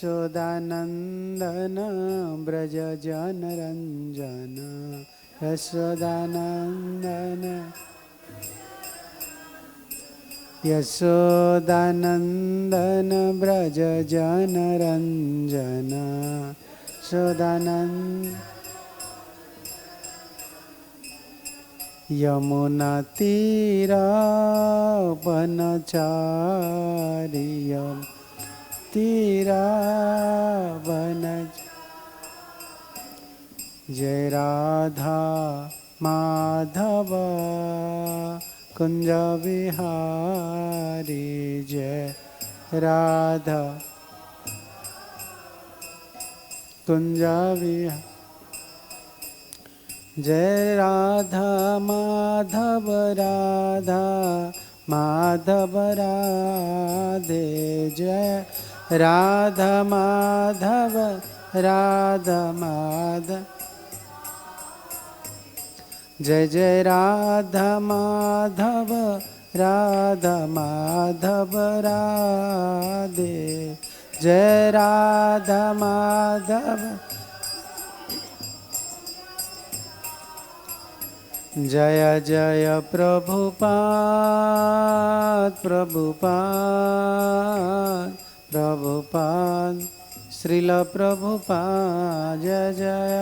यशोदानन्दन व्रज जनरञ्जन यशोदानन्दन यशोदानन्दन व्रज जनरञ्जन यशोदानन्द यमुना तीरावनचारि तीरावन जय राधा माधव कुंज विहारी जय राधा कुंज विहारी जय राधा माधव राधा माधव राधे जय राधा माधव राधा माधव जय जय राधा माधव राधा माधव राधे जय राधा माधव जय जय प्रभुपाद प्रभुपाद प्रभुपाद श्रील प्रभुपाद जय जय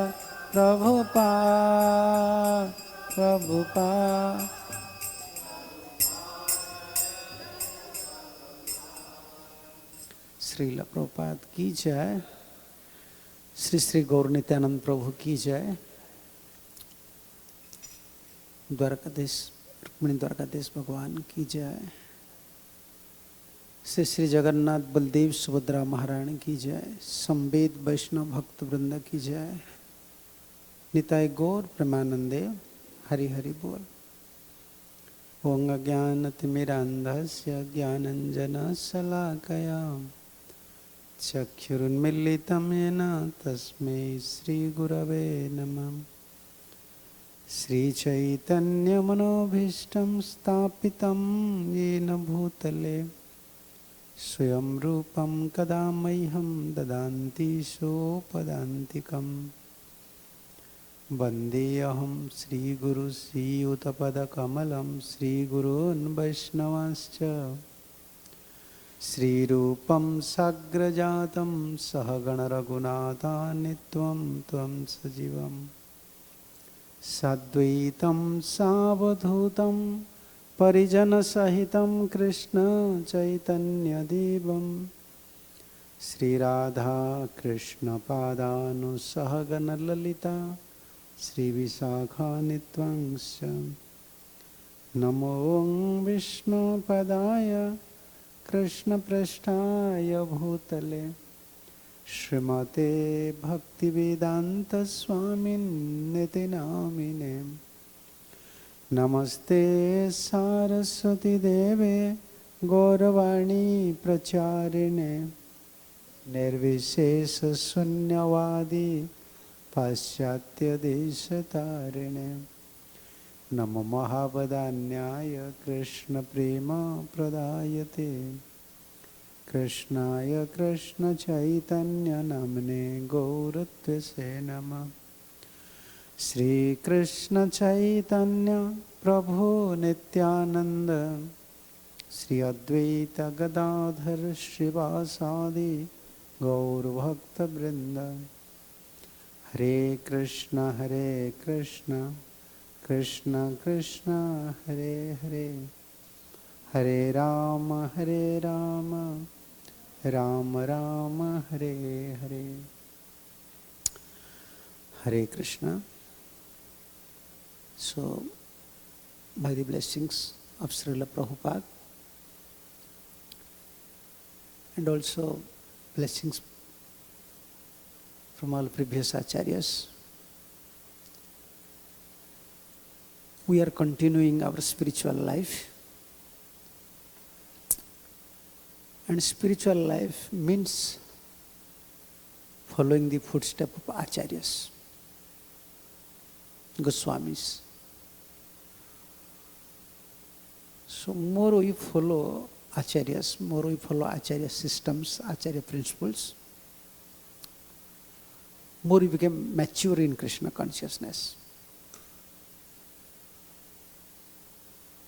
प्रभुपाद प्रभुपाद श्रील प्रभुपाद की जय। श्री श्री गौर नित्यानंद प्रभु की जय। द्वारकाधीश रुक्मिणी द्वारकाधीश भगवान की जय। श्री श्री जगन्नाथ बलदेव सुभद्रा महारानी की जय। संवेद वैष्णव भक्त वृंद की जय। निताय गौर प्रेमानंदे हरि हरि बोल। ओं अज्ञानतिमिरान्धस्य ज्ञानञ्जन शलाकया चक्षुरुन्मीलितं येन तस्मै श्रीगुरवे नमः। श्रीचैतन्यमनोभीष्टं स्थापितं येन भूतले स्वयं रूपं कदा मह्यं ददान्ति सोपदान्तिकं। वन्देऽहं श्रीगुरु श्रीयुतपदकमलं श्रीगुरून् वैष्णवांश्च श्रीरूपं साग्रजातं सहगणरघुनाथान्वितं त्वं सजीवम् साद्वैतं सावधूतं परिजनसहितं कृष्ण चैतन्यदेवं श्रीराधा कृष्णपादानुसहगणललिता श्रीविशाखान्वितंश्च। नमो विष्णुपदाय कृष्णपृष्ठाय भूतले श्रीमते भक्तिवेदांत स्वामिन्निति नामिने। नमस्ते सारस्वती देवे गौरवाणी प्रचारिणे निर्विशेष शून्यवादी पाश्चात्य देशतारिणे। नमो महावदान्याय कृष्ण प्रेम प्रदायते कृष्णाय कृष्ण चैतन्य नामने गौरत्वसे नमः। श्री कृष्ण चैतन्य प्रभु नित्यानंद श्री अद्वैत गदाधर श्रीवासादि गौर भक्त वृंद। हरे Krishna Krishna Krishna Hare Hare Hare Ram Ram Ram Hare Hare. Hare Krishna. So, by the blessings of Srila Prabhupada and also blessings from all previous acharyas, we are continuing our spiritual life. And spiritual life means following the footsteps of acharyas, Goswamis. So more we follow acharyas, more we follow acharya systems, acharya principles, more we became mature in Krishna consciousness.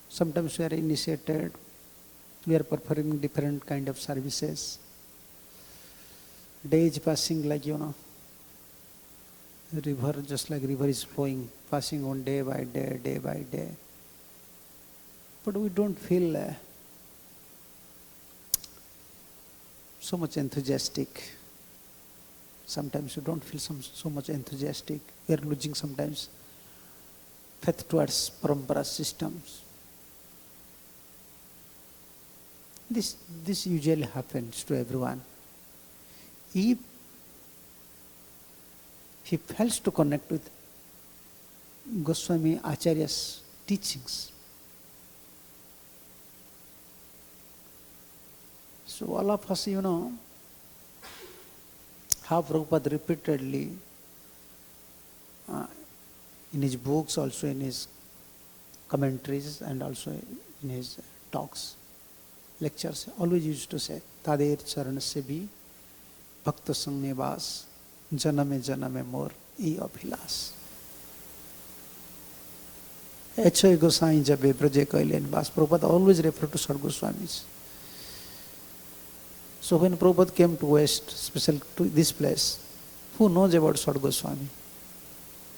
Sometimes we are initiated, we are performing different kind of services. Day is passing like, river, just like river is flowing, passing on day by day, day by day. But we don't feel so much enthusiastic. Sometimes we don't feel so much enthusiastic. We are losing sometimes faith towards parampara systems. This usually happens to everyone. If he fails to connect with Goswami Acharya's teachings, so all of us, how Prabhupada repeatedly, in his books, also in his commentaries, and also in his talks, lectures, always used to say, Tader charanasya bhi bhakta sang nevas janame janame mor e abhilas. Echoy Gosai jabe braje kaile nivas. Prabhupada always referred to Sad Goswamis. So when Prabhupada came to West, especially to this place, who knows about Sad Goswami?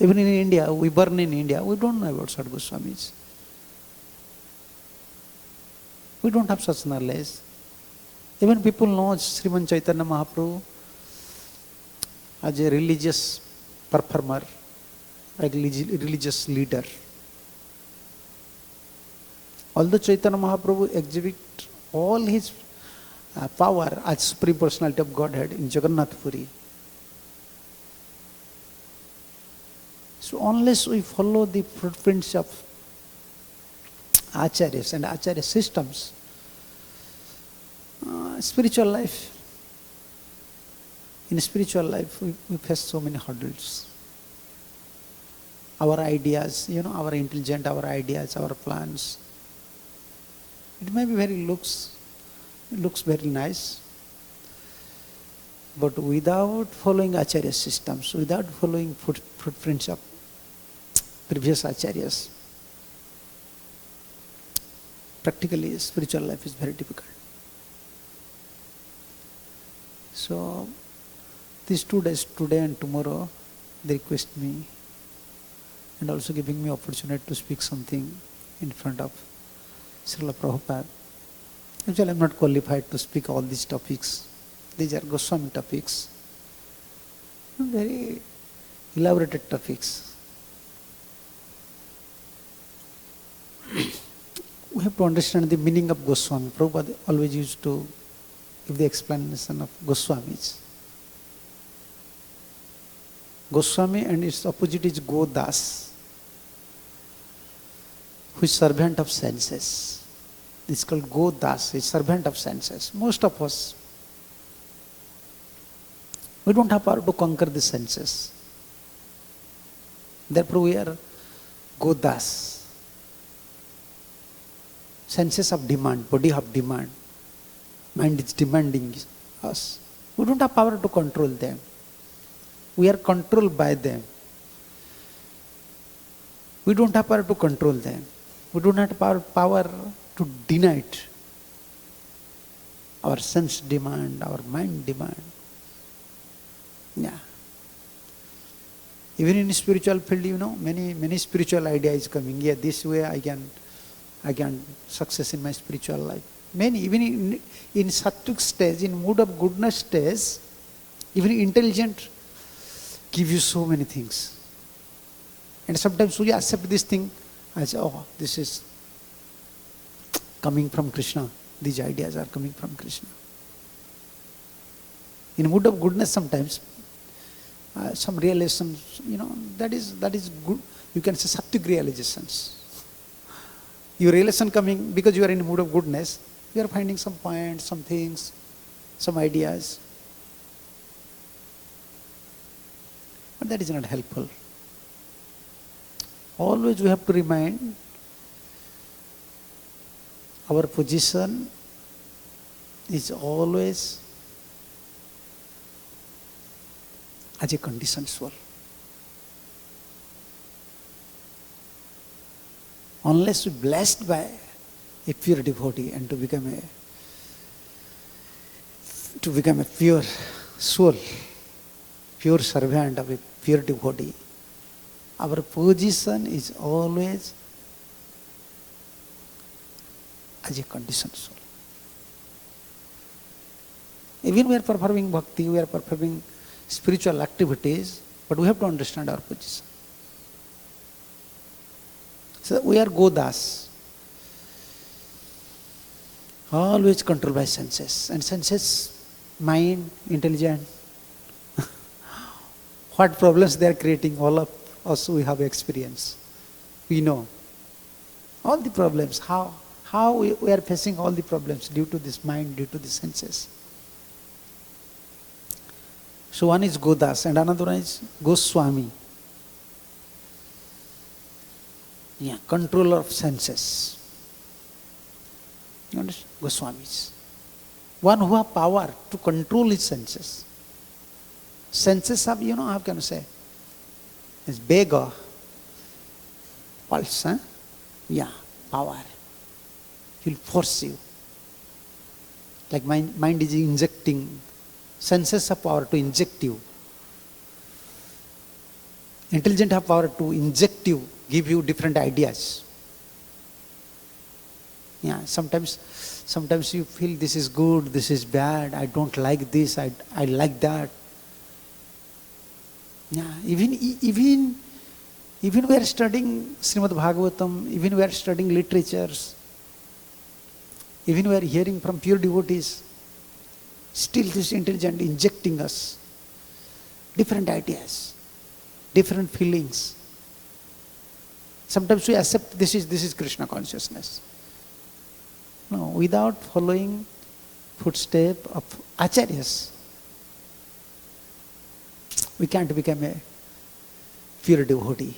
Even in India, we born in India, we don't know about Sad Goswamis. We don't have such knowledge. Even people know Sriman Chaitanya Mahaprabhu as a religious performer, a religious leader. Although Chaitanya Mahaprabhu exhibit all his power as Supreme Personality of Godhead in Jagannath Puri, so unless we follow the footprints of Acharyas and Acharya systems, spiritual life, in spiritual life we face so many hurdles. Our ideas, our intelligence, our ideas, our plans, it may be looks very nice, but without following Acharya systems, without following footprints of previous Acharyas, practically spiritual life is very difficult. So these 2 days, today and tomorrow, they request me and also giving me opportunity to speak something in front of Srila Prabhupada. Actually, I am not qualified to speak all these topics. These are Goswami topics, very elaborated topics. We have to understand the meaning of Goswami. Prabhupada always used to give the explanation of Goswamis. Goswami and its opposite is Godas, who is servant of senses. It's called Godas, a servant of senses. Most of us, we don't have power to conquer the senses. Therefore we are Godas. Senses of demand, body of demand. Mind is demanding us. We don't have power to control them. We are controlled by them. We don't have power to control them. We don't have power to deny it. Our sense demand, our mind demand. Yeah. Even in spiritual field, many spiritual ideas coming. Yeah, this way I can success in my spiritual life. Many, even in sattvic stage, in mood of goodness stage, even intelligent give you so many things. And sometimes we accept this thing as, this is coming from Krishna. These ideas are coming from Krishna. In mood of goodness sometimes, some realizations, that is good. You can say sattvic realizations. Your realization coming because you are in a mood of goodness, you are finding some points, some things, some ideas. But that is not helpful. Always we have to remind our position is always as a conditioned soul. Unless we blessed by a pure devotee and to become a pure soul, pure servant of a pure devotee, our position is always as a conditioned soul. Even we are performing bhakti, we are performing spiritual activities, but we have to understand our position. So we are Godas, always controlled by senses, and senses, mind, intelligent. What problems they are creating, all of us we have experience. We know all the problems, how we are facing all the problems due to this mind, due to the senses. So one is Godas and another one is Goswami. Yeah, controller of senses. You understand? Goswamis. One who has power to control his senses. Senses have, how can I say? It's beggar. Pulse, huh? Yeah, power. He'll force you. Like mind is injecting. Senses have power to inject you. Intelligent have power to inject you, give you different ideas. Yeah, sometimes you feel this is good, this is bad, I don't like this, I like that. Yeah, even we are studying Srimad Bhagavatam, even we are studying literatures, even we are hearing from pure devotees, still this intelligent injecting us different ideas, different feelings. Sometimes we accept this is Krishna consciousness. No, without following footstep of acharyas, we can't become a pure devotee.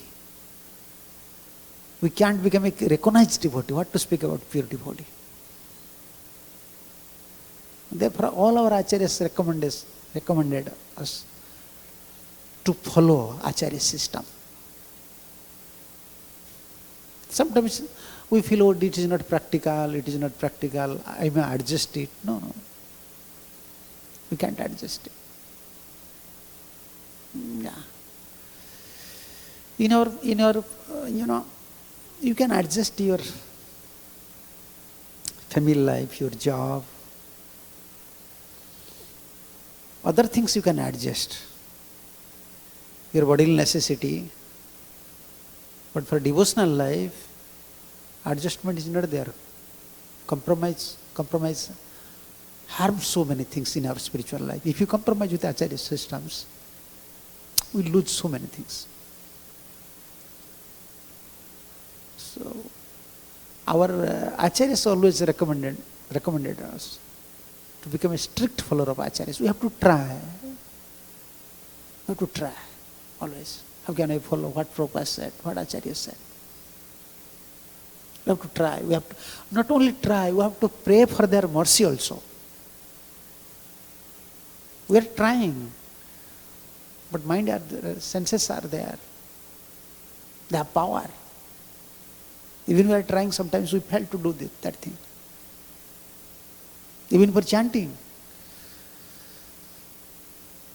We can't become a recognized devotee. What to speak about pure devotee? Therefore, all our acharyas recommended us to follow acharya system. Sometimes we feel, oh, it is not practical, I may adjust it. No. We can't adjust it. Yeah. In our, you can adjust your family life, your job. Other things you can adjust. Your bodily necessity. But for devotional life, adjustment is not there. Compromise harms so many things in our spiritual life. If you compromise with acharya systems, we lose so many things. So, our acharyas always recommended us to become a strict follower of acharyas. We have to try. Always. How can I follow what Prabhupada said, what Acharya said? We have to try. We have to not only try, we have to pray for their mercy also. We are trying. But mind, senses are there. They have power. Even we are trying, sometimes we fail to do that thing. Even for chanting.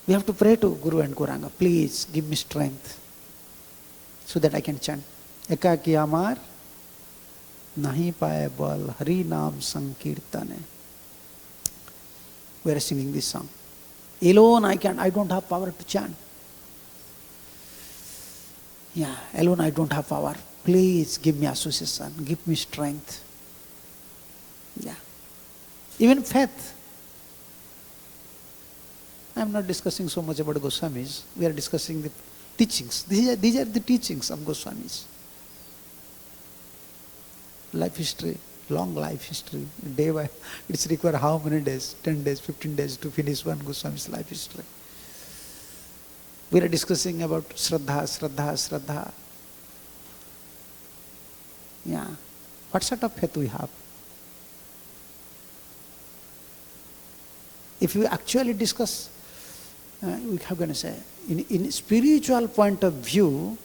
We have to pray to Guru and Gauranga, please give me strength so that I can chant. Ekaki amar nahi paye bal hari naam sankirtane. We are singing this song. Alone I don't have power to chant. Yeah, alone I don't have power. Please give me association, give me strength. Yeah. Even faith. I am not discussing so much about Goswamis. We are discussing the teachings. These are the teachings of Goswamis. Life history, long life history. Day by, it's require how many days? 10 days, 15 days to finish one Goswami's life history. We are discussing about Shraddha. Yeah. What sort of faith we have? If we actually discuss how can I say, in spiritual point of view,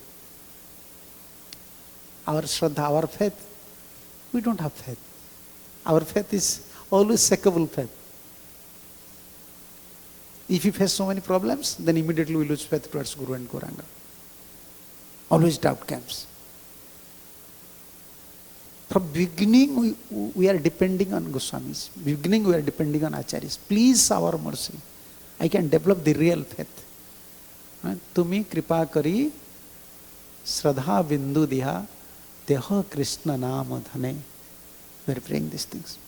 our Shraddha, our faith, we don't have faith. Our faith is always shakable faith. If we face so many problems, then immediately we lose faith towards Guru and Gauranga. Always doubt comes. From beginning, we are depending on Goswamis. Beginning, we are depending on Acharyas. Please, our mercy, I can develop the real faith. Tumi kripa kari Shraddha bindu diha deha Krishna nama dhane. We are praying these things.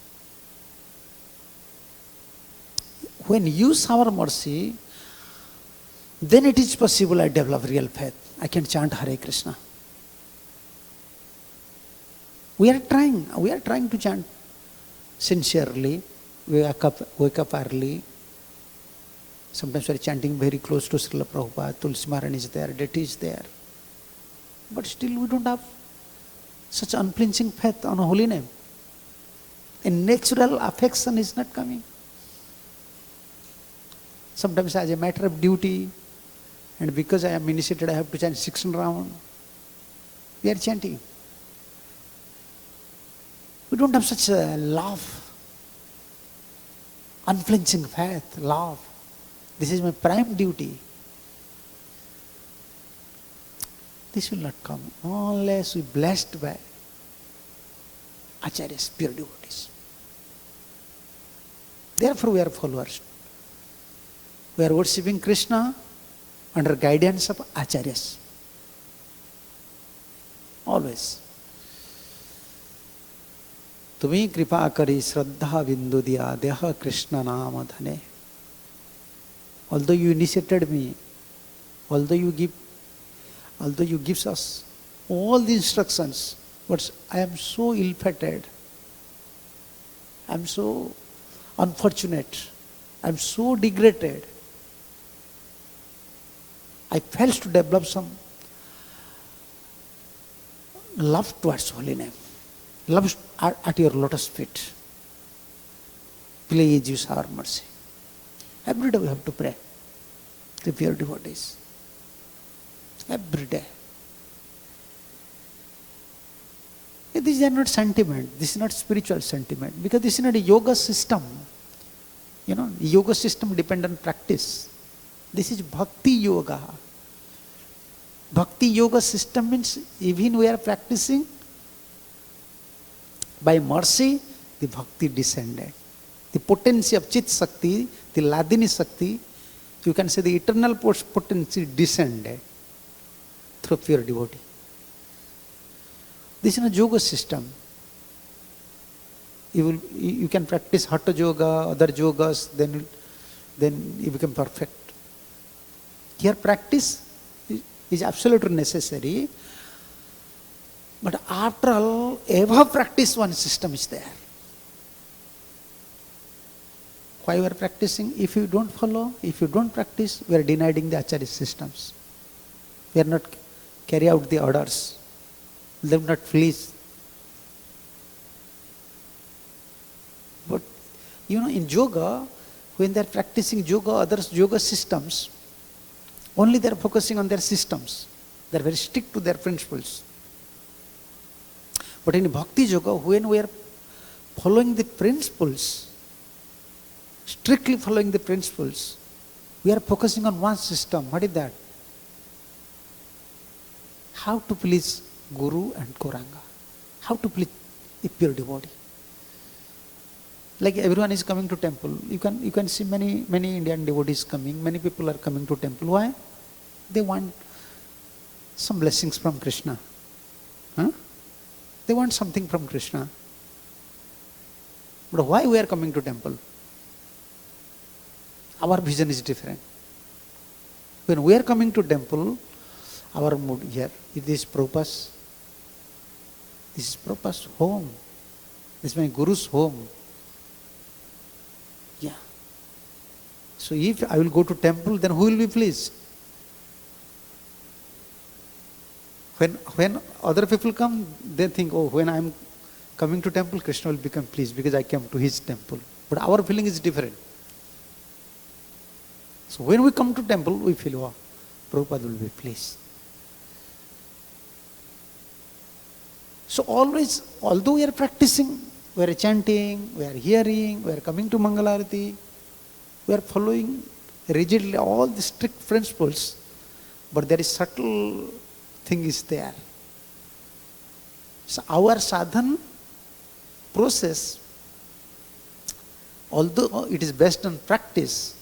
When you shower mercy, then it is possible I develop real faith. I can chant Hare Krishna. We are trying to chant sincerely. We wake up early. Sometimes we are chanting very close to Srila Prabhupada. Tulsi Maharani is there, deity is there. But still we don't have such unflinching faith on a holy name. A natural affection is not coming. Sometimes as a matter of duty, and because I am initiated, I have to chant 16 rounds. We are chanting. We don't have such a love, unflinching faith, love. This is my prime duty. This will not come unless we are blessed by Acharyas, pure devotees. Therefore we are followers. We are worshipping Krishna under guidance of Acharyas. Always. Tumi kripa kari Shraddha bindu diya deha Krishna nama dhane. Although you initiated me, although you give us all the instructions, but I am so ill-fated, I am so unfortunate, I am so degraded. I failed to develop some love towards holy name, love at your lotus feet. Please use our mercy. Every day we have to pray to pure devotees. Every day. These are not sentiment. This is not spiritual sentiment. Because this is not a yoga system. Yoga system depends on practice. This is bhakti yoga. Bhakti yoga system means even we are practicing, by mercy, the bhakti descended. The potency of Chit Shakti, the Ladini Shakti, you can say the eternal potency descended through pure devotee. This is a yoga system. You can practice Hatha yoga, other yogas, then you become perfect. Here practice is absolutely necessary, but after all, ever practice one system is there. Why we are practicing? If you don't follow, if you don't practice, we are denying the Acharya systems. We are not carry out the orders. They will not please. But in yoga, when they are practicing yoga, other yoga systems, only they are focusing on their systems. They are very strict to their principles. But in bhakti yoga, when we are following the principles, strictly following the principles, we are focusing on one system. What is that? How to please Guru and Gauranga. How to please a pure devotee. Like everyone is coming to temple. You can see many Indian devotees coming. Many people are coming to temple. Why? They want some blessings from Krishna. They want something from Krishna. But why we are coming to temple? Our vision is different. When we are coming to temple, our mood here, it is Prabhupada's. This is Prabhupada's home. This is my Guru's home. Yeah. So if I will go to temple, then who will be pleased? When other people come, they think, oh, when I am coming to temple, Krishna will become pleased because I came to his temple. But our feeling is different. So when we come to temple, we feel, wow, Prabhupada will be pleased. So always, although we are practicing, we are chanting, we are hearing, we are coming to Mangalarati, we are following rigidly all the strict principles, but there is subtle thing is there. So our sadhana process, although it is based on practice,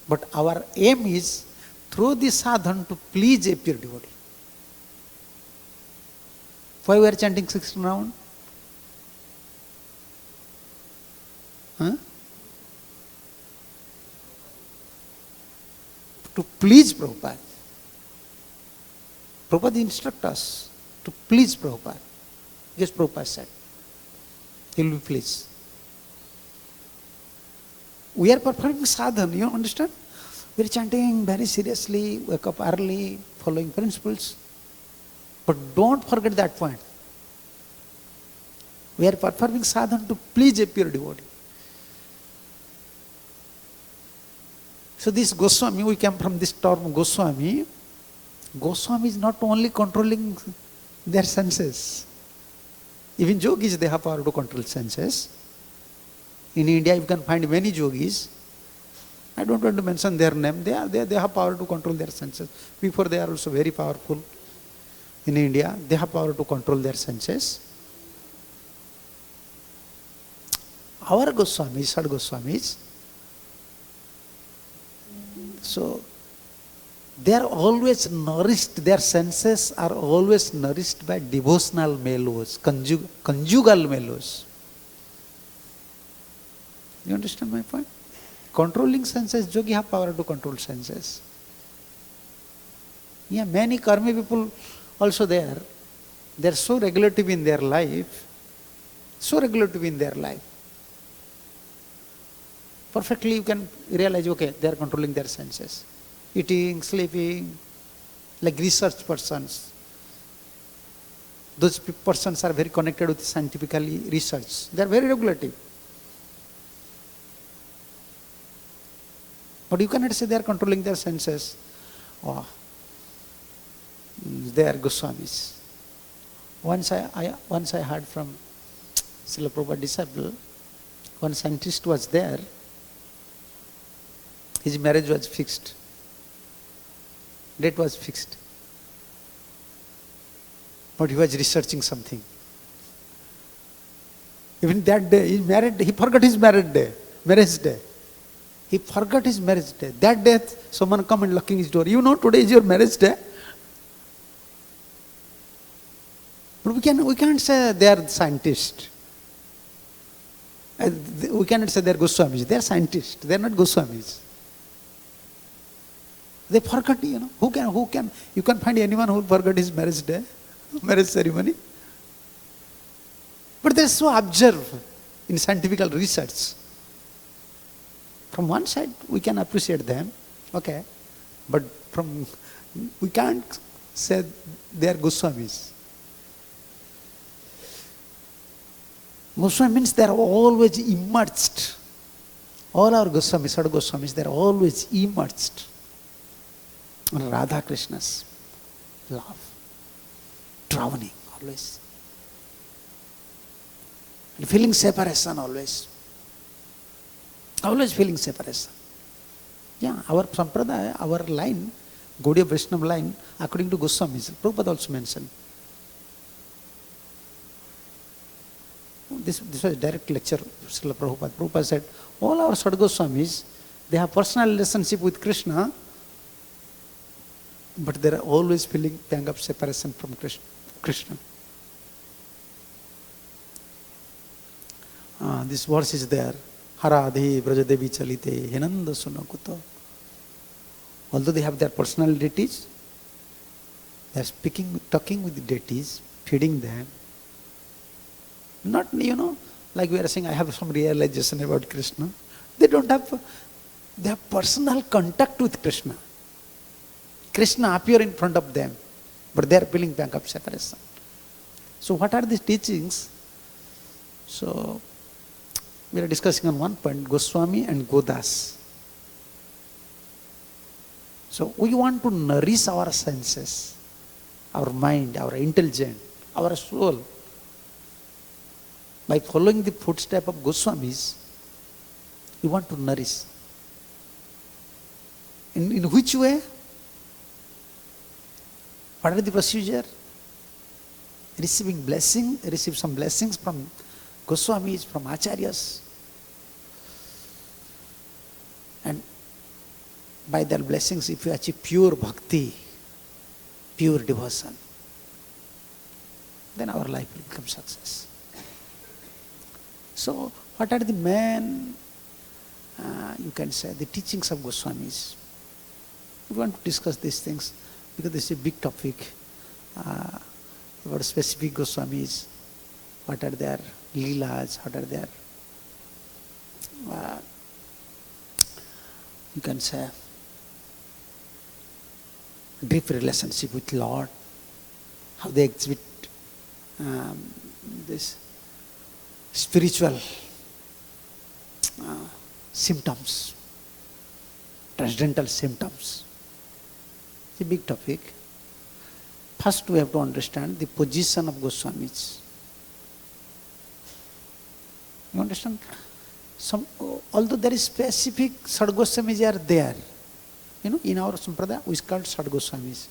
but our aim is through the sadhana to please a pure devotee. Why we are chanting 16 rounds? Huh? To please Prabhupada. Prabhupada instruct us to please Prabhupada. Yes, Prabhupada said. He will be pleased. We are performing sadhana, you understand? We are chanting very seriously, wake up early, following principles. But don't forget that point. We are performing sadhana to please a pure devotee. So this Goswami, we came from this term Goswami. Goswami is not only controlling their senses. Even yogis, they have power to control senses. In India, you can find many yogis. I don't want to mention their name. They have power to control their senses. Before they are also very powerful. In India, they have power to control their senses. Our Goswamis, Sad Goswamis, so they are always nourished, their senses are always nourished by devotional mellows, conjugal mellows. You understand my point? Controlling senses, yogi have power to control senses. Yeah, many karmi people also there. They are so regulative in their life, Perfectly you can realize, okay, they are controlling their senses. Eating, sleeping, like research persons. Those persons are very connected with scientifically research. They are very regulative. But you cannot say they are controlling their senses. Oh, they are Goswamis. Once I heard from Srila Prabhupada disciple, one scientist was there. His marriage was fixed. Date was fixed. But he was researching something. Even that day, he forgot his marriage day. He forgot his marriage day. That day, someone come and knocking his door. You know, today is your marriage day. But we can't say they are scientists. We cannot say they are Goswamis. They are scientists. They are not Goswamis. They forgot, you know. Who can, you can find anyone who forgot his marriage day, marriage ceremony. But they so observe in scientific research. From one side, we can appreciate them, okay. But we can't say they are Goswamis. Goswami means they are always immersed. All our Goswamis, Sad Goswamis, they are always immersed in Radha Krishna's love. Drowning always. And feeling separation always. Always feeling separation. Yeah, our Sampradaya, our line, Gaudiya Vaishnava line, according to Goswamis, Prabhupada also mentioned. This was a direct lecture, Srila Prabhupada. Prabhupada said, all our Sad Goswamis, they have personal relationship with Krishna, but they are always feeling pang of separation from Krishna. This verse is there. Haradhe Brajadevi Chalite Hinanda Sunakuto. Although they have their personal deities, they are talking with the deities, feeding them. Not, you know, like we are saying, I have some realization about Krishna. They have personal contact with Krishna. Krishna appear in front of them, but they are feeling pang of separation. So what are these teachings? So we are discussing on one point, Goswami and Godas. So we want to nourish our senses, our mind, our intelligence, our soul. By following the footsteps of Goswamis, we want to nourish. In which way? What are the procedure? Receiving blessing, receive some blessings from Goswamis, from Acharyas. And by their blessings, if you achieve pure bhakti, pure devotion, then our life will become success. So, what are the main, you can say, the teachings of Goswamis? We want to discuss these things because this is a big topic about specific Goswamis. What are their leelas? What are their, you can say, deep relationship with Lord? How they exhibit this spiritual symptoms, transcendental symptoms. It's a big topic. First, we have to understand the position of Goswamis. You understand? Although there is specific Sad Goswamis are there, in our Sampradaya, we call Sad Goswamis.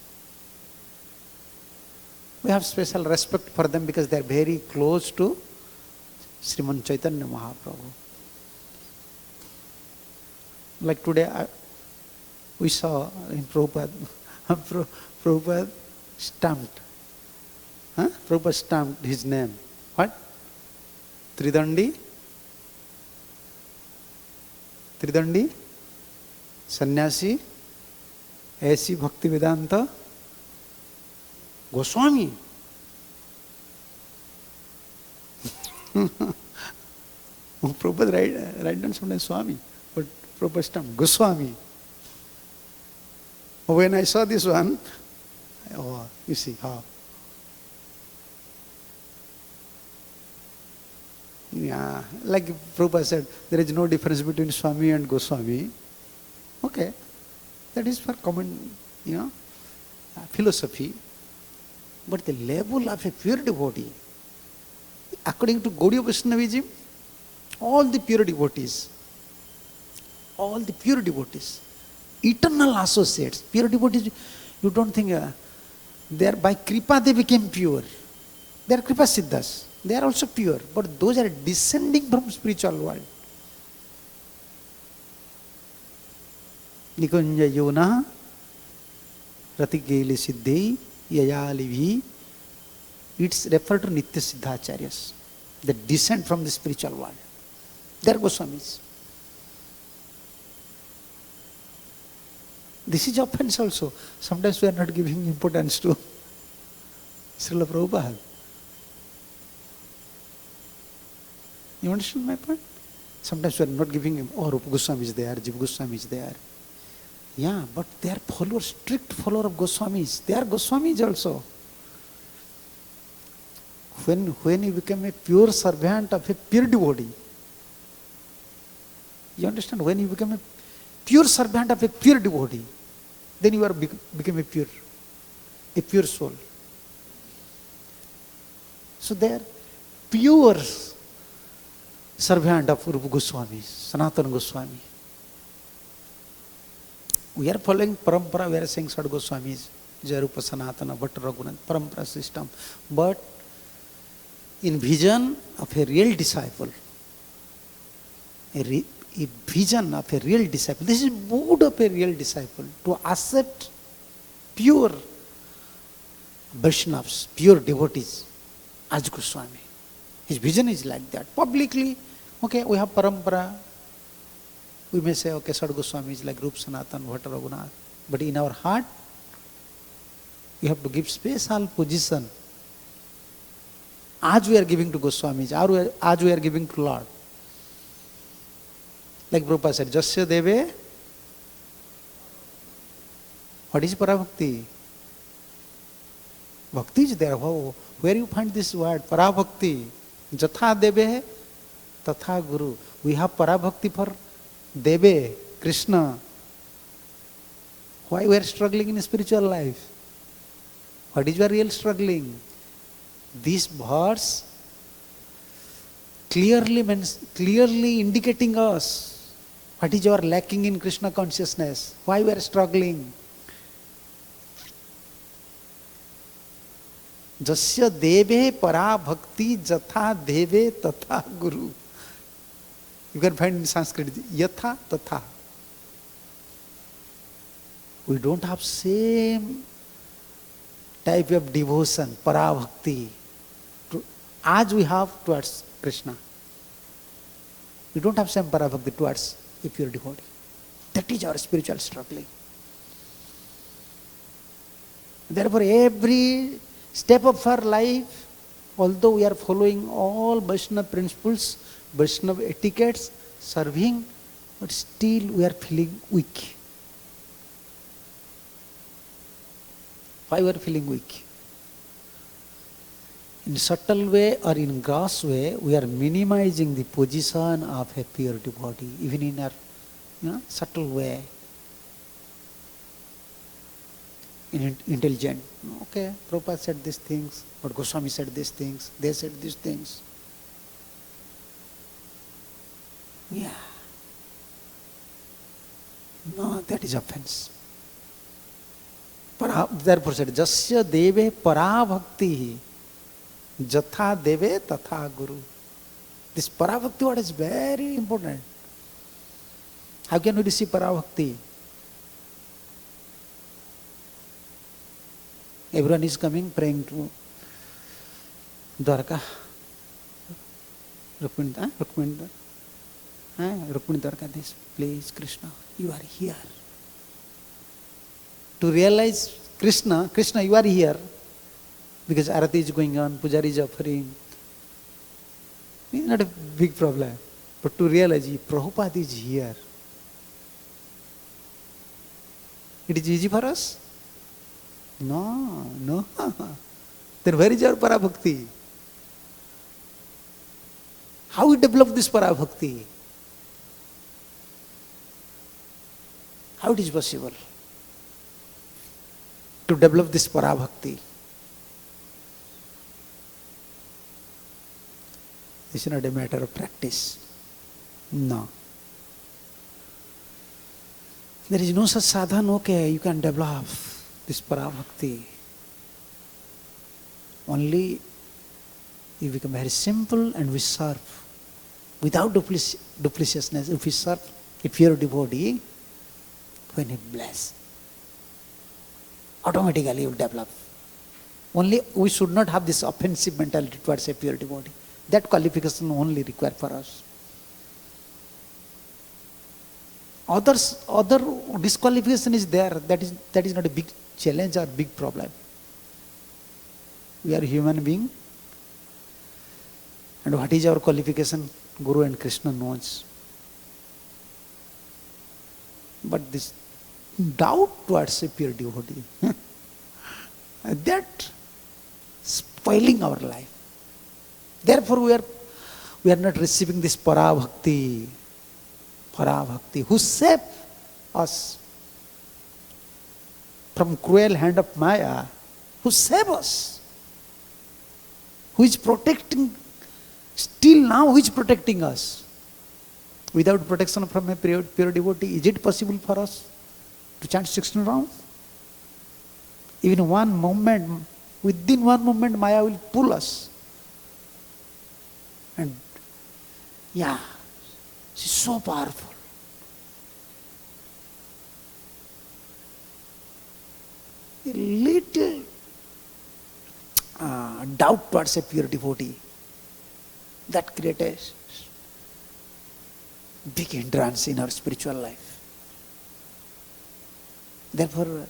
We have special respect for them because they are very close to Sriman Chaitanya Mahaprabhu. Like today, we saw in Prabhupada, Prabhupada stamped. Prabhupada stamped his name. What? Tridandi? Tridandi? Sannyasi? A.C. Bhaktivedanta? Goswami? Prabhupada write down sometimes Swami, but Prabhupada stamped Goswami. When I saw this one, you see how. Yeah, like Prabhupada said, there is no difference between Swami and Goswami. Okay, that is for common, philosophy. But the level of a pure devotee, according to Gaudiya Vaishnavism, all the pure devotees, eternal associates, pure devotees, you don't think they are by Kripa they became pure. They are Kripa Siddhas. They are also pure, but those are descending from spiritual world. Nikunja Yona, Ratigeli Siddhi, Yayalivi, it's referred to Nitya Siddhacharyas, that descend from the spiritual world. They are Goswamis. This is offense also. Sometimes we are not giving importance to Srila Prabhupada. You understand my point? Sometimes we are not giving him, Rupa Goswami is there, Jiva Goswami is there. Yeah, but they are followers, strict follower of Goswamis. They are Goswamis also. When you become a pure servant of a pure devotee, you understand? When you become a pure servant of a pure devotee, then you are become a pure soul. So they are pure servant of Rupa Goswami, Sanatana Goswami. We are following Parampara, we are saying Sad Goswamis, Jayarupa Sanatana, Bhatta Raghunath, Parampara system. But in vision of a real disciple, a vision of a real disciple, this is mood of a real disciple, to accept pure Vaishnavas, pure devotees, as Goswami. His vision is like that. Publicly, okay, we have Parampara. We may say, okay, Sad Goswami is like Rupa Sanatana, Bhatta Raghunath. But in our heart, we have to give special position. As we are giving to Goswamis, as we are giving to Lord. Like Prabhupada said, Jasya Deve. What is Parabhakti? Bhakti is there. Where you find this word? Parabhakti. Jatha Deve, Tatha Guru. We have Parabhakti for Deve, Krishna. Why we are struggling in spiritual life? What is your real struggling? This verse clearly indicating us what is our lacking in Krishna consciousness, why we are struggling. Jasya deve para bhakti jatha deve tatha guru. You can find in Sanskrit, yatha tatha. We don't have same type of devotion, para bhakti, as we have towards Krishna. We don't have same para bhakti towards a pure devotee. That is our spiritual struggling. Therefore, every step of our life, although we are following all Vaishnava principles, Vaishnava etiquettes, serving, but still we are feeling weak. Why we are feeling weak? In subtle way or in gross way, we are minimizing the position of a pure devotee, even in our subtle way. Intelligent. Okay, Prabhupada said these things, but Goswami said these things, they said these things. Yeah. No, that is offense. Therefore said, Jasya deve para bhakti jatha deve tatha guru. This para bhakti word is very important. How can we receive para bhakti? Everyone is coming, praying to Dwarka. Rukmini Dwarka, this place, Krishna, you are here. To realize Krishna, you are here, because Arati is going on, Pujari is offering. It's not a big problem. But to realize Prabhupada is here. It is easy for us? No. Then where is our para bhakti? How we develop this para bhakti? How it is possible to develop this para bhakti? This is not a matter of practice. No. There is no such sadhana, okay, you can develop this para bhakti. Only you become very simple and we serve without dupliciousness. If we serve a pure devotee, when he bless, automatically you develop. Only we should not have this offensive mentality towards a pure devotee. That qualification only required for us. Other disqualification is there. That is not a big challenge or big problem. We are human being, and what is our qualification? Guru and Krishna knows. But this doubt towards a pure devotee, that spoiling our life. Therefore, we are not receiving this para bhakti, who saved us from cruel hand of Maya, who saved us, who is protecting, still now who is protecting us. Without protection from a pure devotee, is it possible for us to chant 16 rounds? Even one moment, within one moment, Maya will pull us. And yeah, she's so powerful. A little doubt towards a pure devotee, that creates a big hindrance in our spiritual life. Therefore,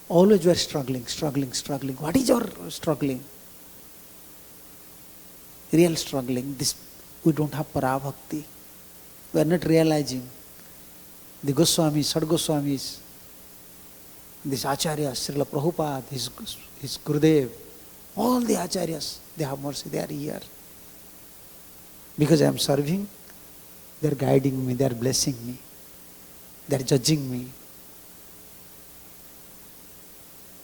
always we are struggling. What is our struggling? Real struggling. This, we don't have para bhakti. We are not realizing. The Goswamis, Sad Goswamis, this Acharyas, Srila Prabhupada, his Gurudev, all the Acharyas, they have mercy, they are here. Because I am serving, they are guiding me, they are blessing me, they are judging me.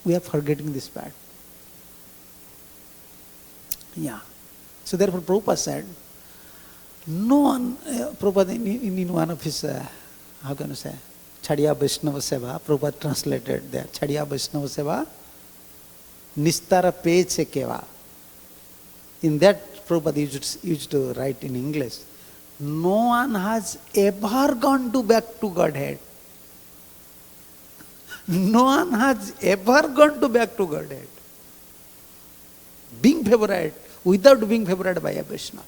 We are forgetting this part. Yeah. So therefore Prabhupada said, no one, Prabhupada in one of his, how can I say, Chadiya Vaishnava Seva, Prabhupada translated there, Chadiya Vaishnava Seva, Nistara Peche Keva. In that Prabhupada used to write in English, no one has ever gone back to Godhead. No one has ever gone back to Godhead. Being favored without being favored by a Vaishnava.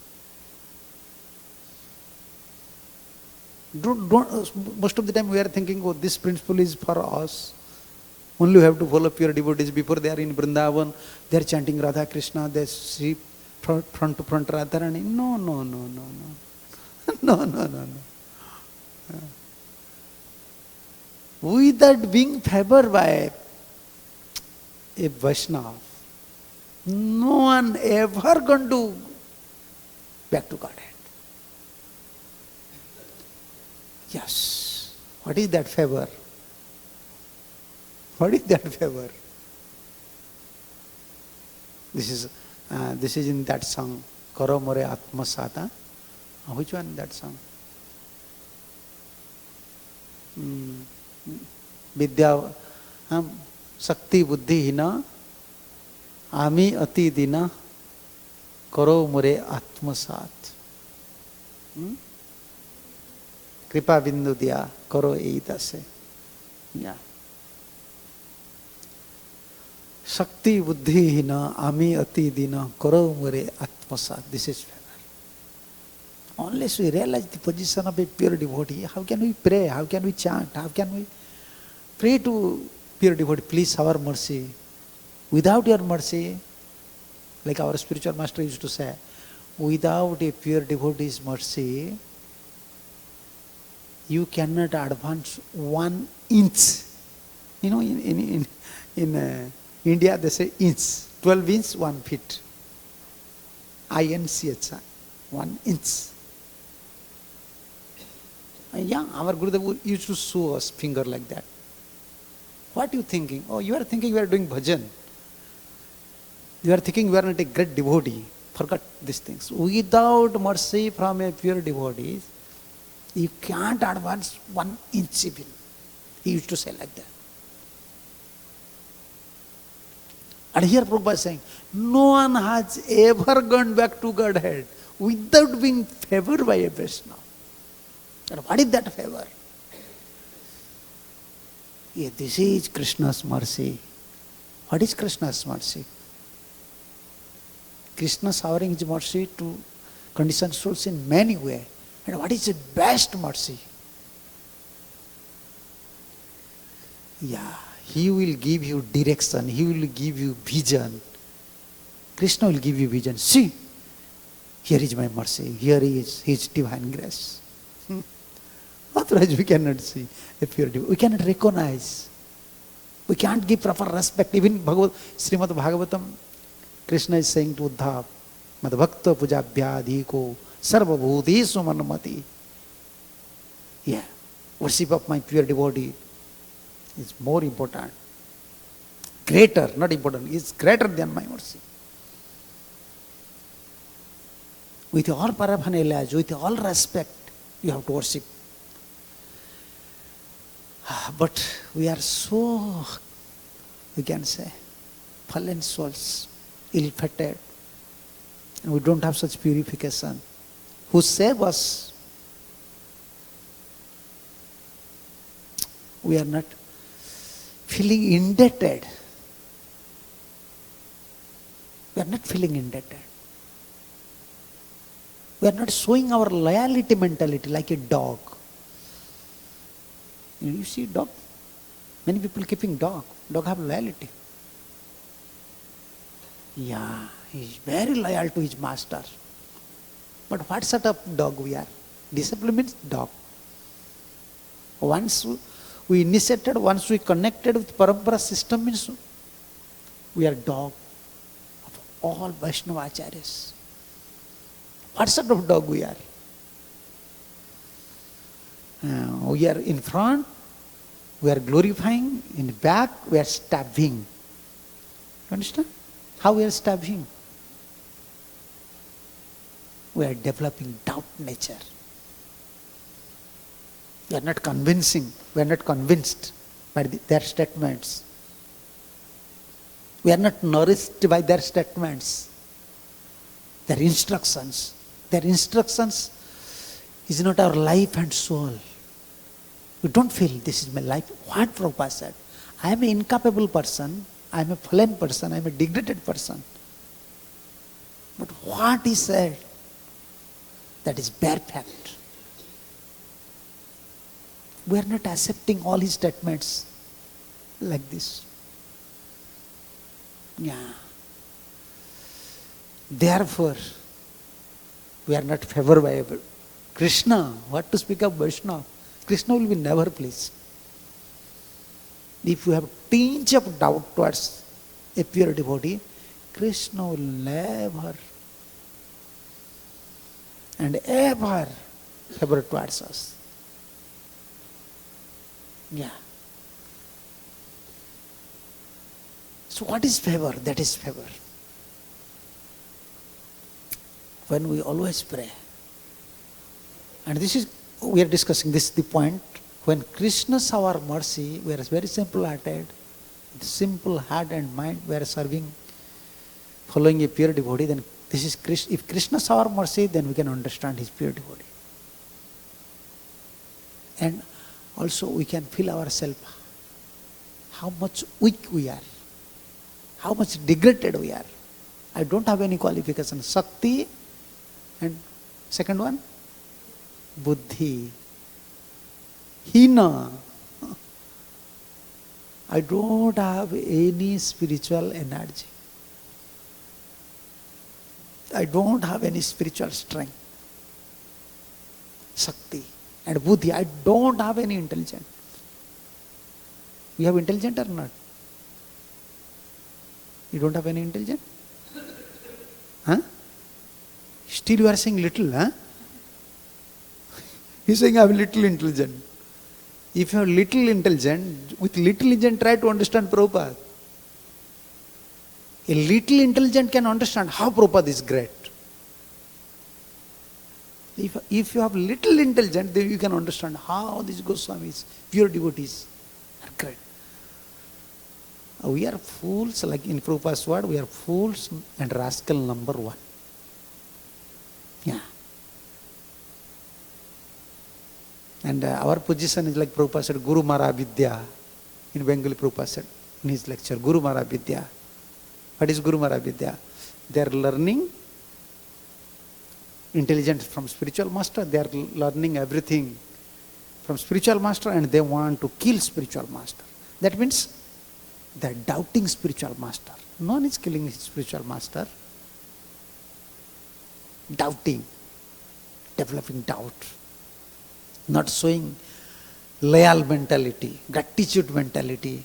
Most of the time we are thinking, oh, this principle is for us. Only we have to follow pure devotees. Before they are in Vrindavan, they are chanting Radha Krishna, they see front to front Radharani. No. No. Without being favored by a Vaishnava, no one ever going to back to Godhead. Yes. What is that favor? What is that favor? This is in that song, Karo More Atma Sata. Which one that song? Vidya Sakti Buddhi Hina Ami Ati Dina Karo More Atma Sat. Kripa Bindu Diya Karo Eita Se. Yeah. Shakti Buddhi Hina Ami Ati Dina Karo More Atma Sat. This is favor. Unless we realize the position of a pure devotee, how can we pray? How can we chant? How can we pray to pure devotee? Please have mercy. Without your mercy, like our spiritual master used to say, without a pure devotee's mercy, you cannot advance 1 inch. You know, in India they say inch, 12 inch, 1 feet. INCH, 1 inch. Yeah, our Gurudev used to show us finger like that. What are you thinking? Oh, you are thinking you are doing bhajan. You are thinking you are not a great devotee. Forget these things. Without mercy from a pure devotee, you can't advance 1 inch even. He used to say like that. And here Prabhupada is saying, no one has ever gone back to Godhead without being favored by a Vaishnava. And what is that favor? Yeah, this is Krishna's mercy. What is Krishna's mercy? Krishna showering his mercy to conditioned souls in many ways. And what is the best mercy? Yeah, he will give you direction. He will give you vision. Krishna will give you vision. See, here is my mercy. Here is his divine grace. Otherwise we cannot see a pure devotee. We cannot recognize. We can't give proper respect. Even Srimad Bhagavatam, Krishna is saying to Uddhav, Madhbhakta pujabhyadhiko sarva bhutesu manamati. Yeah, worship of my pure devotee is more important. Greater, not important, is greater than my mercy. With all paraphernalia, with all respect, you have to worship. But we are so, we can say, fallen souls, ill-fated, and we don't have such purification. Who save us? We are not feeling indebted. We are not feeling indebted. We are not showing our loyalty mentality like a dog. You see dog? Many people keeping dog. Dog have loyalty. Yeah, he is very loyal to his master. But what sort of dog we are? Discipline means dog. Once we initiated, once we connected with Parampara system means we are dog of all Vaishnava Acharyas. What sort of dog we are? We are in front, we are glorifying, in back, we are stabbing. Understand? How we are starving? We are developing doubt nature. We are not convincing. We are not convinced by their statements. We are not nourished by their statements, their instructions. Their instructions is not our life and soul. We don't feel this is my life. What Prabhupada said? I am an incapable person. I am a fallen person. I am a degraded person. But what he said, that is bare fact. We are not accepting all his statements like this. Yeah. Therefore, we are not favored by Krishna. What to speak of Vaishnava? Krishna will be never pleased. If you have tinge of doubt towards a pure devotee, Krishna will never and ever favor towards us. Yeah. So what is favor? That is favor. When we always pray, and this is, we are discussing this, the point, when Krishna saw our mercy, we are very simple-hearted, simple heart and mind, we are serving, following a pure devotee, then this is Krishna. If Krishna saw our mercy, then we can understand his pure devotee. And also we can feel ourselves, how much weak we are, how much degraded we are. I don't have any qualification. Shakti, and second one, Buddhi. Hina. I don't have any spiritual energy. I don't have any spiritual strength. Shakti. And Buddhi. I don't have any intelligence. You have intelligence or not? You don't have any intelligence? Huh? Still you are saying little, huh? He is saying I have little intelligence. If you have little intelligence, with little intelligence try to understand Prabhupada. A little intelligence can understand how Prabhupada is great. If you have little intelligence, then you can understand how these Goswamis, pure devotees, are great. We are fools, like in Prabhupada's word, we are fools and rascal number one. Yeah. And our position is like Prabhupada said, Guru Mara Vidya. In Bengali, Prabhupada said in his lecture, Guru Mara Vidya. What is Guru Mara Vidya? They are learning intelligence from spiritual master. They are learning everything from spiritual master and they want to kill spiritual master. That means they are doubting spiritual master. No one is killing his spiritual master. Doubting, developing doubt, not showing loyal mentality, gratitude mentality.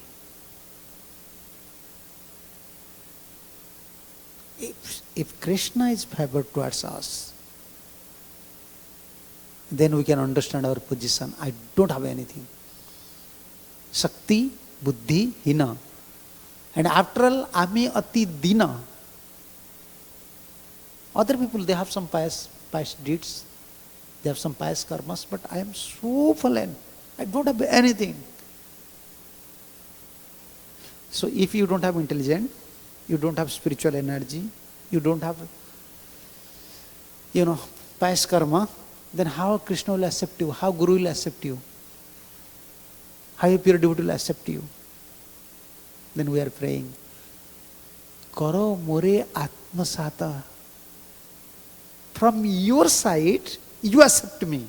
If Krishna is favored towards us, then we can understand our position. I don't have anything. Shakti, Buddhi, Hina. And after all, Ami Ati Dina. Other people, they have some pious deeds. They have some pious karmas, but I am so fallen. I don't have anything. So if you don't have intelligence, you don't have spiritual energy, you don't have, pious karma, then how Krishna will accept you? How Guru will accept you? How a pure devotee will accept you? Then we are praying, Karo more atmasata. From your side, you accept me.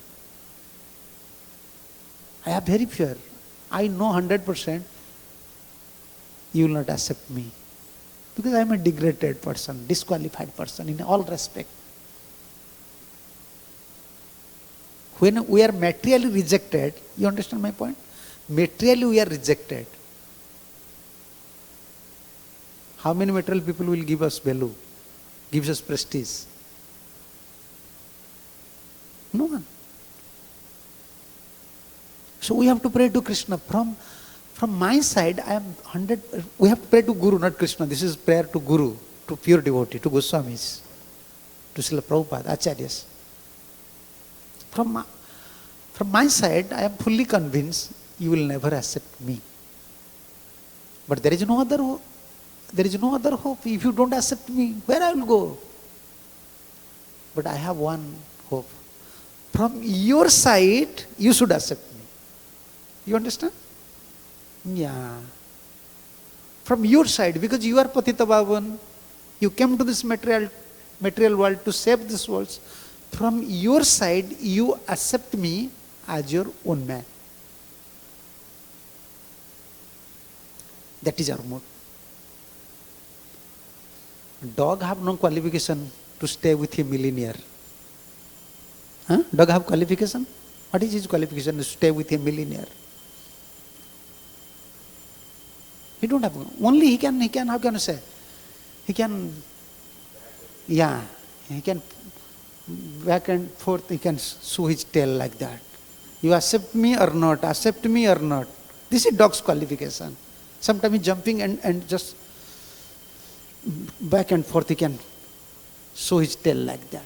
I am very pure. I know 100% you will not accept me. Because I am a degraded person, disqualified person in all respect. When we are materially rejected, you understand my point? Materially we are rejected. How many material people will give us value, gives us prestige? No one. So we have to pray to Krishna. From From my side, I am 100. We have to pray to Guru, not Krishna. This is prayer to Guru, to pure devotee, to Goswamis, to Srila Prabhupada, Acharyas. From my side, I am fully convinced you will never accept me. But there is no other hope. There is no other hope. If you don't accept me, where I will go? But I have one hope. From your side, you should accept me. You understand? Yeah. From your side, because you are Patita Bhavan, you came to this material world to save this world. From your side, you accept me as your own man. That is our mode. Dog have no qualification to stay with a millionaire. Huh? Dog have qualification? What is his qualification to stay with a millionaire? He don't have. Only he can, how can you say? He can, yeah, he can back and forth, he can show his tail like that. You accept me or not, accept me or not. This is dog's qualification. Sometimes he's jumping and just back and forth, he can show his tail like that.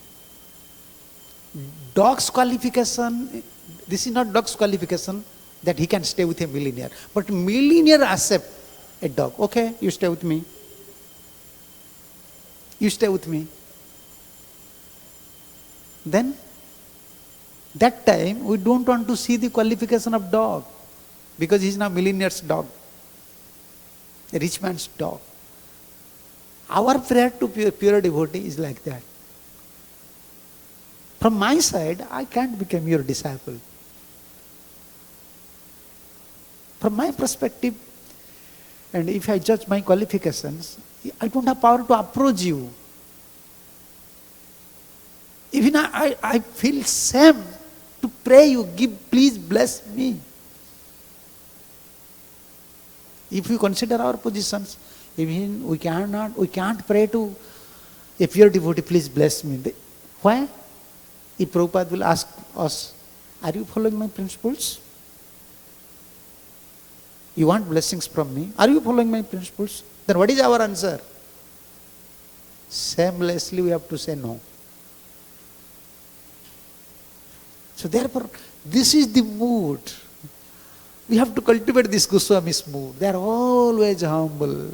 Dog's qualification, this is not dog's qualification that he can stay with a millionaire. But millionaire accept a dog. Okay, you stay with me. You stay with me. Then, that time, we don't want to see the qualification of dog. Because he is now millionaire's dog. A rich man's dog. Our prayer to pure devotee is like that. From my side, I can't become your disciple. From my perspective, and if I judge my qualifications, I don't have power to approach you. Even I feel shame to pray you, please bless me. If you consider our positions, even we can't pray to a pure devotee, please bless me. Why? If Prabhupada will ask us, are you following my principles? You want blessings from me? Are you following my principles? Then what is our answer? Shamelessly we have to say no. So therefore, this is the mood. We have to cultivate this Goswami's mood. They are always humble.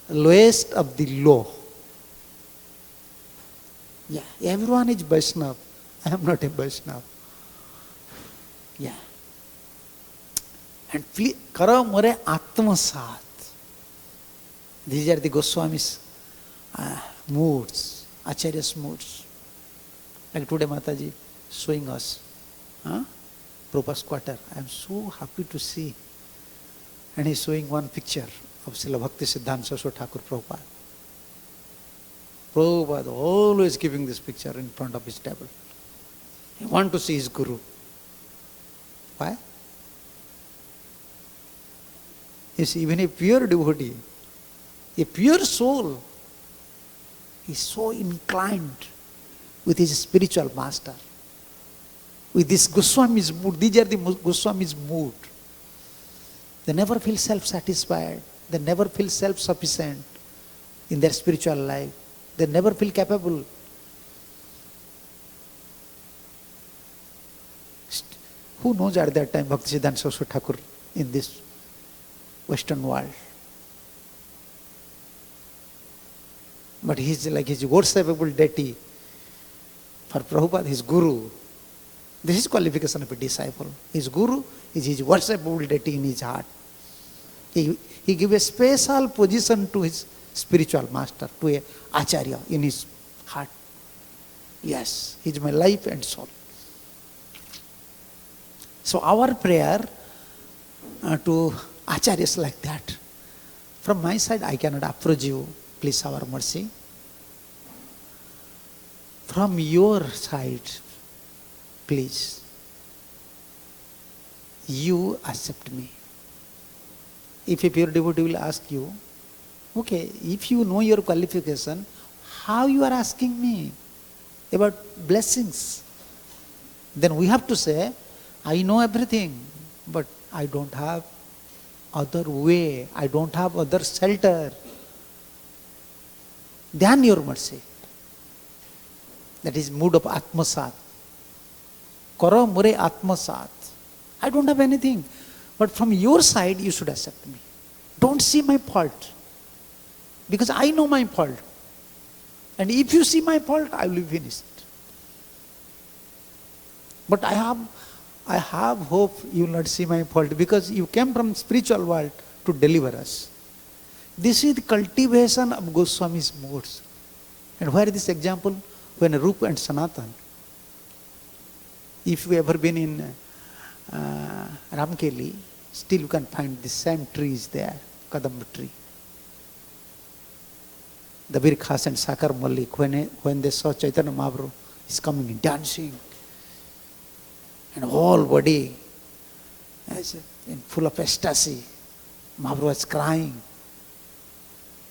Lowest of the low. Yeah, everyone is Vaishnava. I am not a Vaishnava. Yeah. And please, karo more atmasat. These are the Goswami's moods, Acharya's moods. Like today Mataji showing us Prabhupada's quarter. I am so happy to see. And he is showing one picture of Srila Bhakti Siddhanta Saraswati Thakur Prabhupada. Prabhupada always giving this picture in front of his table. He wants to see his Guru. Why? You see, even a pure devotee, a pure soul, is so inclined with his spiritual master. With this Goswami's mood, these are the Goswami's mood. They never feel self-satisfied. They never feel self-sufficient in their spiritual life. They never feel capable. Who knows at that time Bhaktisiddhanta Saraswati Thakur in this Western world? But he is like his worshipable deity. For Prabhupada, his Guru. This is qualification of a disciple. His Guru is his worshipable deity in his heart. He gives a special position to his spiritual master, to a Acharya in his heart. Yes, he is my life and soul. So our prayer to Acharyas like that. From my side, I cannot approach you. Please have our mercy. From your side, please, you accept me. If a pure devotee will ask you, okay, if you know your qualification, how you are asking me about blessings? Then we have to say, I know everything. but I don't have other way, I don't have other shelter than your mercy. That is mood of Atmasat. Karo mure Atmasat. I don't have anything, but from your side you should accept me. Don't see my fault, because I know my fault. And if you see my fault, I will be finished. But I have hope you will not see my fault, because you came from spiritual world to deliver us. This is the cultivation of Goswami's moods. And where is this example? When Rupa and Sanatan, if you ever been in Ramkeli, still you can find the same trees there, Kadamba tree. The Virkhas and Sakar Malik, when they saw Chaitanya Mahaprabhu is coming in dancing, and whole body as in full of ecstasy, Mahaprabhu was crying.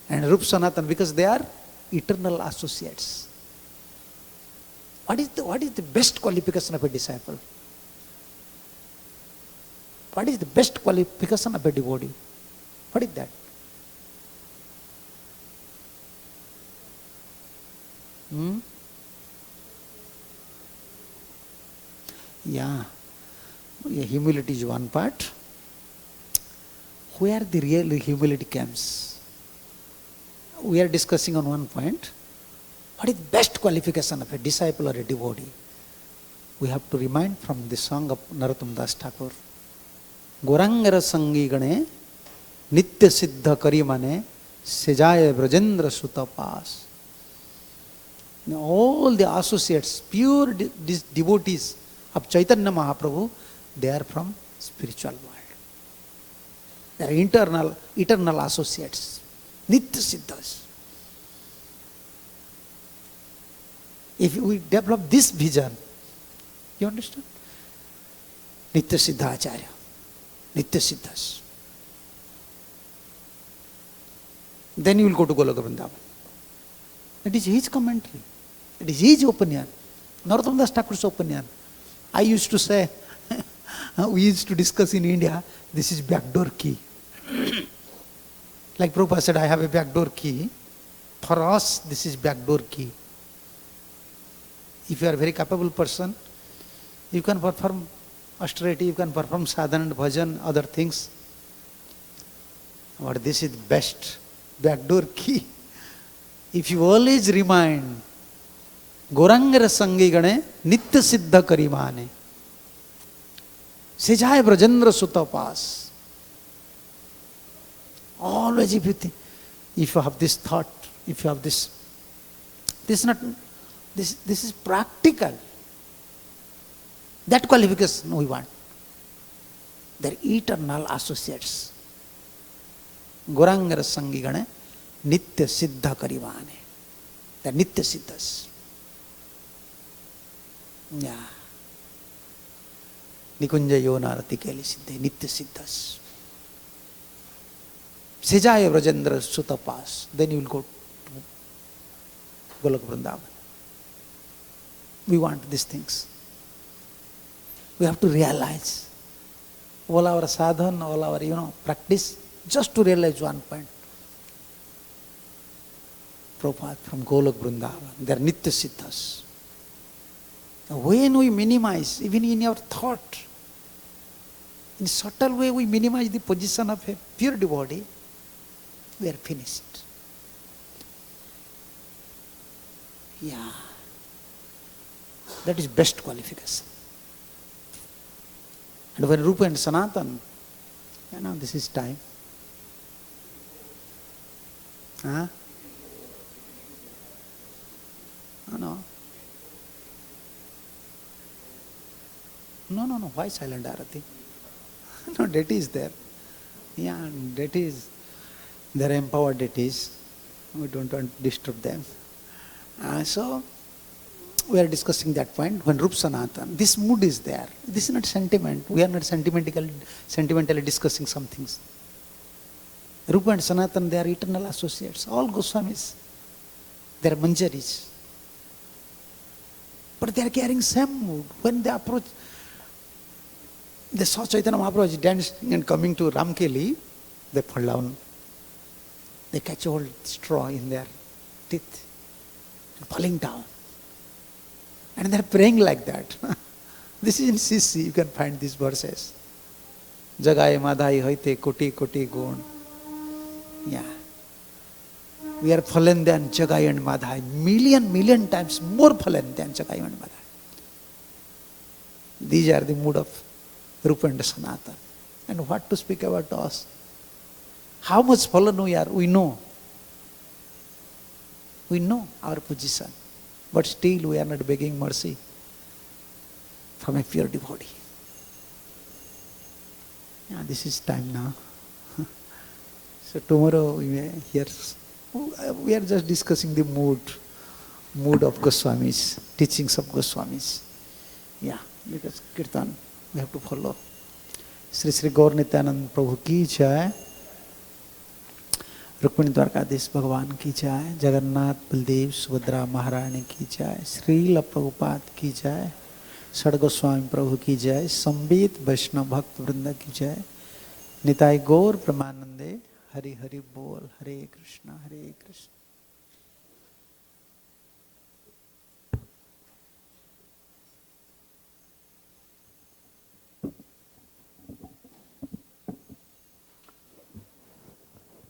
And Rup Sanatan, because they are eternal associates. What is the best qualification of a disciple? What is the best qualification of a devotee? What is that? Yeah, humility is one part. Where the real humility comes? We are discussing on one point. What is the best qualification of a disciple or a devotee? We have to remind from the song of Narottam Das Thakur. Gorangara sangi gane nitya siddha kari mane sejaya brajendra sutapas. All the associates, pure devotees of Chaitanya Mahaprabhu, they are from spiritual world. They are eternal associates, nitya siddhas. If we develop this vision, you understand? Nitya siddha acharya, nitya siddhas. Then you will go to Goloka Vrindavan. That is his commentary. It is his opinion. Narottam Das Thakur's opinion. I used to say, we used to discuss in India, this is backdoor key. Like Prabhupada said, I have a backdoor key. For us, this is backdoor key. If you are a very capable person, you can perform austerity, you can perform sadhana and bhajan, other things. But this is best backdoor key. If you always remind, Gorangara sangi gane nitya siddha karimane sejaya brajendra sutapas. Always if you think, if you have this thought, if you have this is practical. That qualification we want. They're eternal associates. Gorangara sangi gane nitya siddha karimane. They're nitya siddhas. Yeah. Nikunja yonarati keli siddhe nitya siddhas. Sejaya brajendra sutapas. Then you will go to Goloka Vrindavan. We want these things. We have to realize all our sadhana, all our practice, just to realize one point. Prabhupada from Goloka Vrindavan, they are nitya siddhas. When we minimize, even in our thought, in subtle way we minimize the position of a pure devotee, we are finished. Yeah. That is best qualification. And when Rupa and Sanatan, this is time. Huh? No. Why silent Arati? No, deity is there. Yeah, deities, they are empowered deities. We don't want to disturb them. So, we are discussing that point. When Rup Sanatan, this mood is there. This is not sentiment. We are not sentimentally discussing some things. Rupa and Sanatan, they are eternal associates. All Goswamis, they are Manjaris. But they are carrying same mood. When they approach, they saw Chaitanya Mahaprabhu dancing and coming to Ramkeli, they fall down. They catch old straw in their teeth and falling down. And they're praying like that. This is in CC, you can find these verses. Jagai madhai hoite koti koti gun. Yeah. We are fallen than Jagai and Madhai. Million times more fallen than Jagai and Madhai. These are the mood of Rupa and Sanatana. And what to speak about us? How much fallen we are, we know. We know our position. But still we are not begging mercy from a pure devotee. Yeah, this is time now. So tomorrow we may hear. We are just discussing the mood of Goswamis, teachings of Goswamis. Yeah, because Kirtan we have to follow. Sri Sri Gaur Nityanand Prabhu ki jai, Rukmini Dwarkadhish Bhagavan ki jai, Jagannath Baldev Subhadra Maharani ki jai, Srila Prabhupada ki jai, Sad Goswami Prabhu ki jai, Sambit Vaishnav Bhakta Vrinda ki jai, Nitai Gaur Premanande, Hari Hari Bol, Hare Krishna, Hare Krishna.